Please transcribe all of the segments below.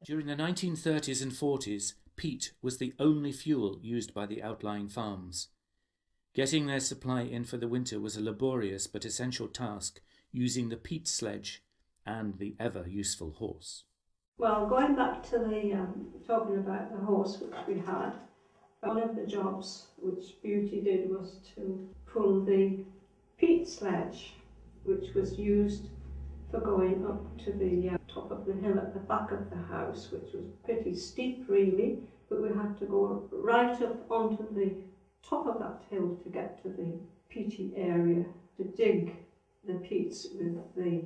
During the 1930s and 40s, peat was the only fuel used by the outlying farms. Getting their supply in for the winter was a laborious but essential task, using the peat sledge and the ever-useful horse. Well, going back to the talking about the horse which we had, one of the jobs which Beauty did was to pull the peat sledge, which was used for going up to the top of the hill at the back of the house, which was pretty steep really, but we had to go right up onto the top of that hill to get to the peaty area to dig the peats with the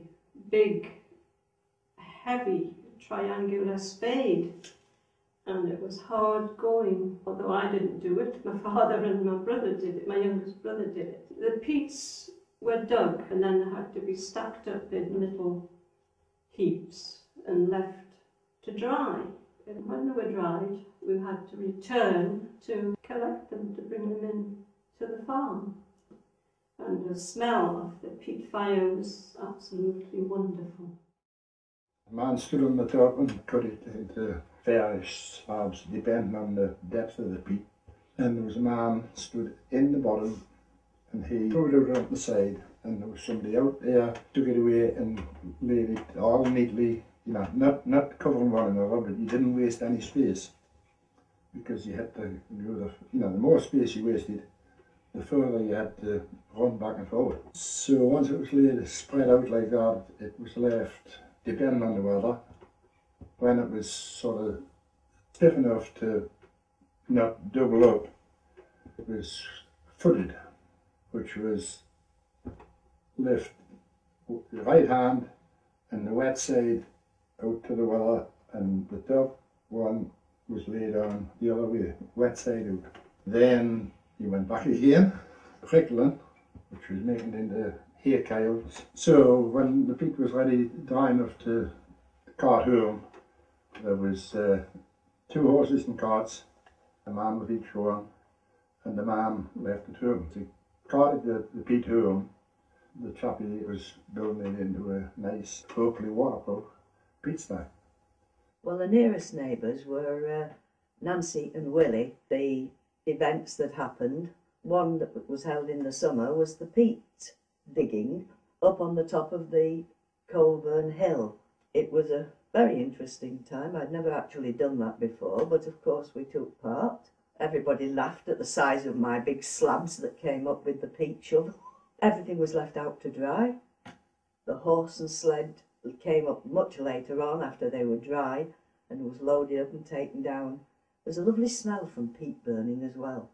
big, heavy triangular spade. And it was hard going, although I didn't do it. My father and my brother did it, my youngest brother did it. The peats were dug and then they had to be stacked up in little heaps and left to dry. And when they were dried, we had to return to collect them, to bring them in to the farm. And the smell of the peat fire was absolutely wonderful. A man stood on the top and cut it into various slabs, depending on the depth of the peat. And there was a man stood in the bottom and he threw it out on the side, and there was somebody out there, took it away and laid it all neatly, you know, not covering one another, but you didn't waste any space, because you had to go the more space you wasted, the further you had to run back and forward. So once it was laid spread out like that, it was left, depending on the weather, when it was sort of stiff enough to not double up, it was footed, which was left the right hand and the wet side out to the weather, and the top one was laid on the other way, wet side out. Then you went back again, prickling, which was making it into hay coils. So when the peat was ready, dry enough to cart home, there was 2 horses and carts, a man with each one, and the man left at home. So he carted the peat home. The chappie was building it into a nice, hopefully waterproof peat stack. Well, the nearest neighbours were Nancy and Willie. The events that happened, one that was held in the summer was the peat digging up on the top of the Colburn Hill. It was a very interesting time. I'd never actually done that before, but of course we took part. Everybody laughed at the size of my big slabs that came up with the peat shovel. Everything was left out to dry. The horse and sled came up much later on after they were dry and was loaded up and taken down. There's a lovely smell from peat burning as well.